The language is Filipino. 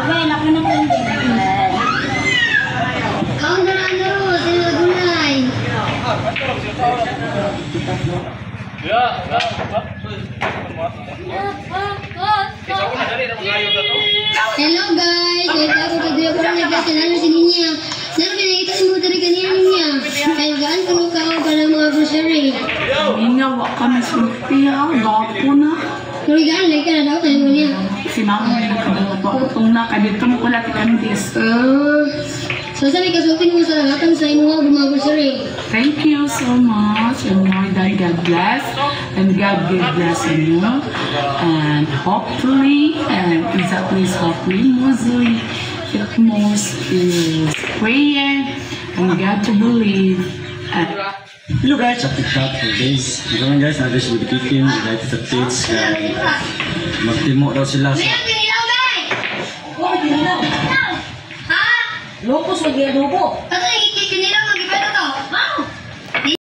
Abay, laki na pindi. Kaon na ano, sila gulay. Hello guys, ito ako kadyo ko lang nagkasalanan si Ninya. Naroon pinakita si mo dari kanina Ninya. Kaya gaan ko nung kao para mga grocery. Nga, wak kami sulti ha. Gapo na. Pero gaan, like ka na daw kayo mo niya. Si mama may nagkadato ako itong na. Kadito mo pala tikandis. So sabi kasultin mo sa langatan sa imo mga grocery. Thank you so much. And more than God bless. And God will bless you. And hopefully, and exactly hopefully, mostly, it most is prayer and God to believe. Hello guys, update back for days. Ngayon guys, natin siya magkikim, guys sa updates. Magtimo daw sila sa... Lopos, mag-iadobo. Ano yung kinilaw